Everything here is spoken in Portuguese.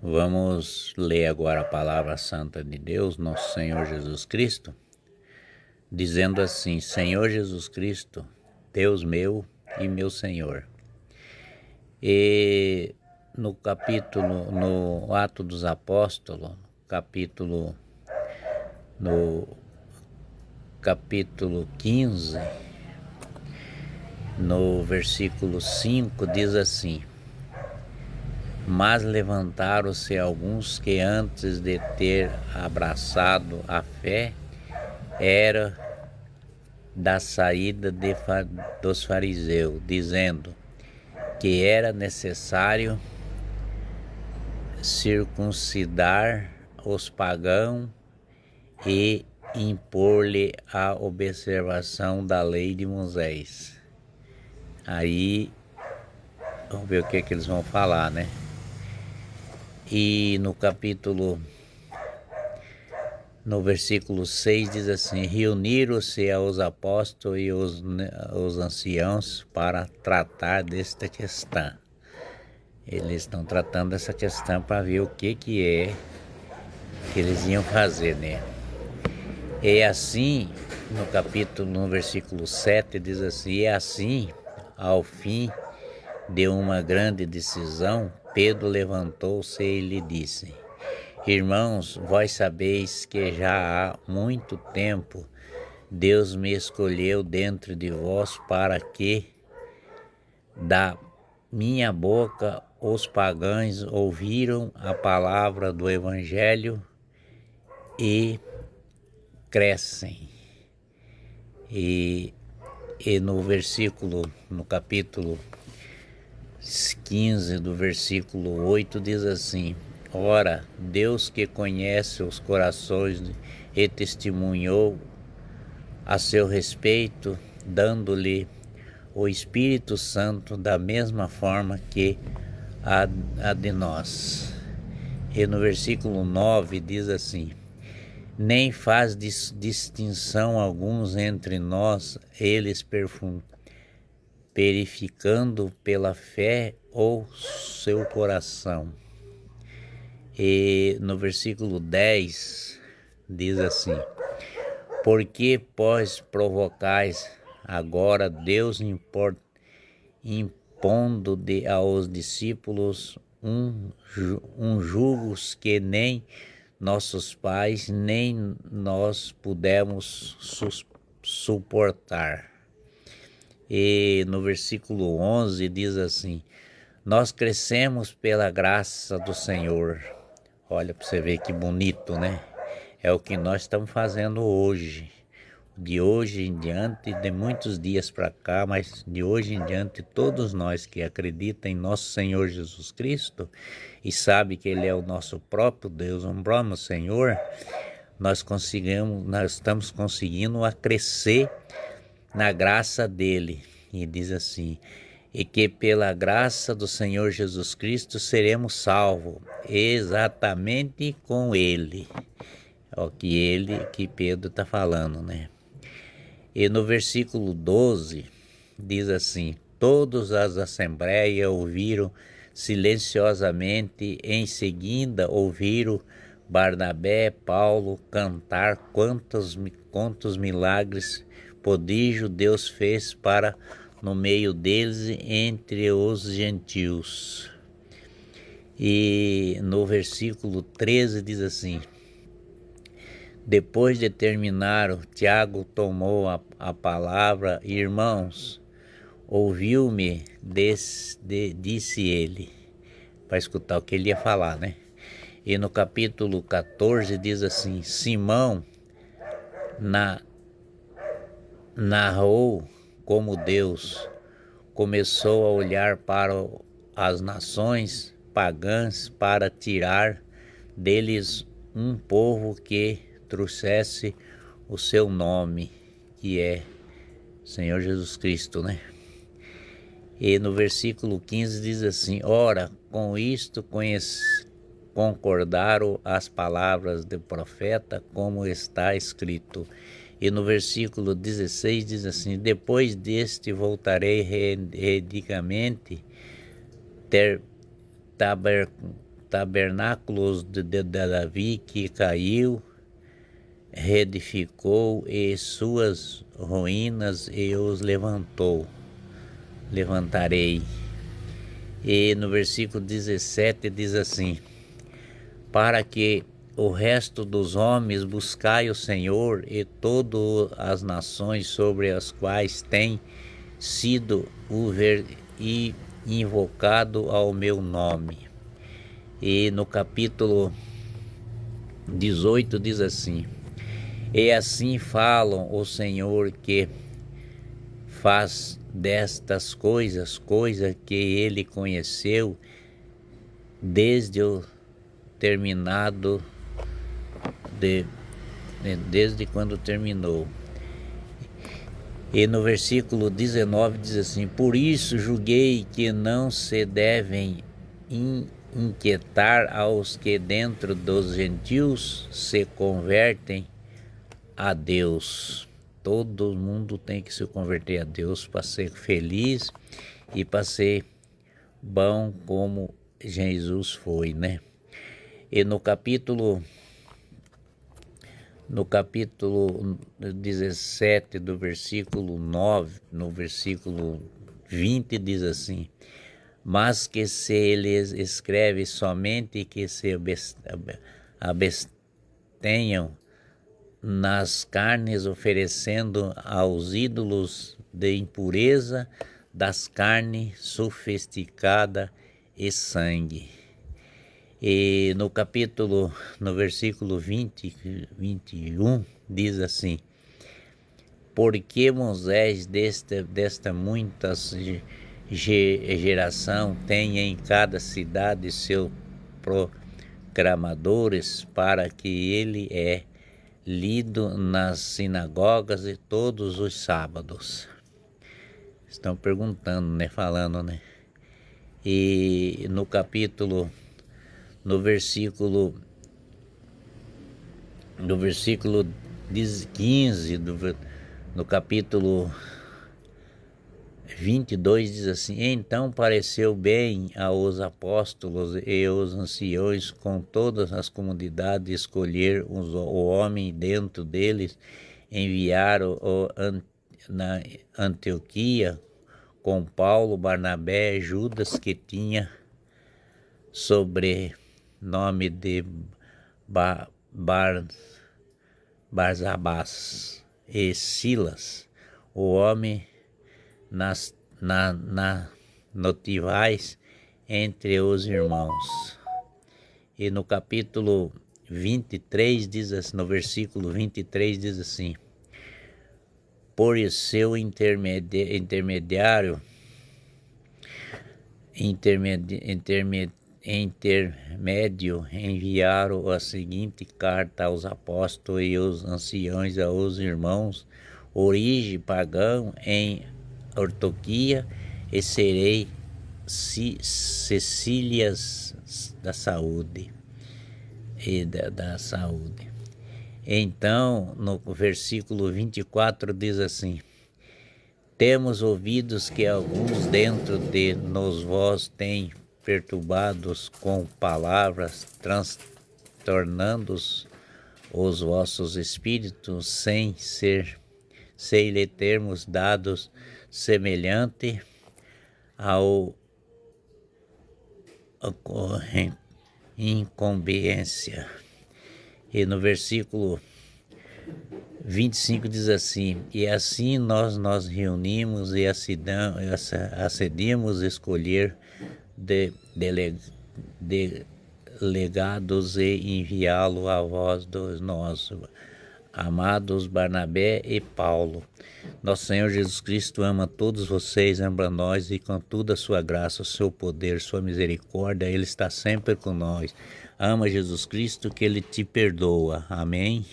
Vamos ler agora a palavra santa de Deus, nosso Senhor Jesus Cristo, dizendo assim: Senhor Jesus Cristo, Deus meu e meu Senhor. E no Ato dos Apóstolos, no capítulo 15, no versículo 5, diz assim: Mas levantaram-se alguns que antes de ter abraçado a fé, era da saída dos fariseus, dizendo que era necessário circuncidar os pagãos e impor-lhe a observação da lei de Moisés. Aí, vamos ver o que eles vão falar, né? E no versículo 6 diz assim: Reuniram-se aos apóstolos e os anciãos para tratar desta questão. Eles estão tratando essa questão para ver o que é que eles iam fazer, né? E assim, no versículo 7 diz assim: E assim, ao fim de uma grande decisão, Pedro levantou-se e lhe disse: Irmãos, vós sabeis que já há muito tempo Deus me escolheu dentro de vós para que da minha boca os pagãos ouviram a palavra do Evangelho e crescem. E no capítulo 15, do versículo 8, diz assim: Ora, Deus que conhece os corações e testemunhou a seu respeito, dando-lhe o Espírito Santo da mesma forma que a de nós. E no versículo 9 diz assim: Nem faz distinção alguns entre nós, eles verificando pela fé ou seu coração. E no versículo 10 diz assim: Porque, pois, provocais agora Deus impondo aos discípulos um jugo que nem nossos pais nem nós pudemos suportar. E no versículo 11 diz assim: Nós crescemos pela graça do Senhor. Olha para você ver que bonito, né? É o que nós estamos fazendo hoje. De hoje em diante, de muitos dias para cá, mas de hoje em diante, todos nós que acreditam em nosso Senhor Jesus Cristo e sabe que Ele é o nosso próprio Deus, o próprio Senhor, nós estamos conseguindo a crescer na graça dele. E diz assim: e que pela graça do Senhor Jesus Cristo seremos salvos, exatamente com ele. É o que Pedro está falando, né? E no versículo 12 diz assim: Todas as assembleias ouviram silenciosamente, em seguida ouviram Barnabé e Paulo cantar quantos milagres prodígio Deus fez para no meio deles entre os gentios. E no versículo 13 diz assim: Depois de terminar, Tiago tomou a palavra: Irmãos, ouviu-me, disse ele, para escutar o que ele ia falar, né? E no capítulo 14 diz assim: Simão narrou como Deus começou a olhar para as nações pagãs para tirar deles um povo que trouxesse o seu nome, que é Senhor Jesus Cristo, né? E no versículo 15 diz assim: Ora, com isto concordaram as palavras do profeta, como está escrito. E no versículo 16 diz assim: Depois deste voltarei redicamente, tabernáculos de Davi que caiu, reedificou, e suas ruínas e os levantarei. E no versículo 17 diz assim: para que o resto dos homens buscai o Senhor, e todas as nações sobre as quais tem sido invocado ao meu nome. E no capítulo 18 diz assim: e assim falam o Senhor que faz destas coisas, coisa que ele conheceu desde o terminado desde quando terminou. E no versículo 19 diz assim: por isso julguei que não se devem inquietar aos que dentro dos gentios se convertem a Deus. Todo mundo tem que se converter a Deus para ser feliz e para ser bom como Jesus foi, né? E no capítulo 17 do versículo 9, no versículo 20 diz assim: mas que se eles escreve somente que se abstenham nas carnes, oferecendo aos ídolos de impureza das carnes sofisticada e sangue. E no versículo 21 diz assim: porque Moisés desta muitas geração tem em cada cidade seus proclamadores, para que ele é lido nas sinagogas e todos os sábados. Estão perguntando, né? Falando, né? E no versículo 15 no capítulo 22 diz assim: então pareceu bem aos apóstolos e aos anciões com todas as comunidades escolher o homem dentro deles, enviaram na Antioquia com Paulo, Barnabé, Judas, que tinha sobrenome de Barsabás, e Silas, o homem notivais entre os irmãos. E no capítulo 23 diz assim, no versículo 23 diz assim: por seu intermédio enviaram a seguinte carta aos apóstolos e aos anciãos, aos irmãos, origem pagão em Antioquia, e serei Cecílias da saúde e da saúde. Então, no versículo 24 diz assim: temos ouvidos que alguns dentro de nós vós têm perturbados com palavras, transtornando os vossos espíritos, sem lhe termos dados semelhante ao incumbência. E no versículo 25 diz assim: e assim nós nos reunimos e acedimos escolher delegados e enviá-lo a vós dos nossos amados Barnabé e Paulo. Nosso Senhor Jesus Cristo ama todos vocês, ama nós, e com toda a sua graça, o seu poder, sua misericórdia, Ele está sempre com nós. Ama Jesus Cristo, que Ele te perdoa. Amém.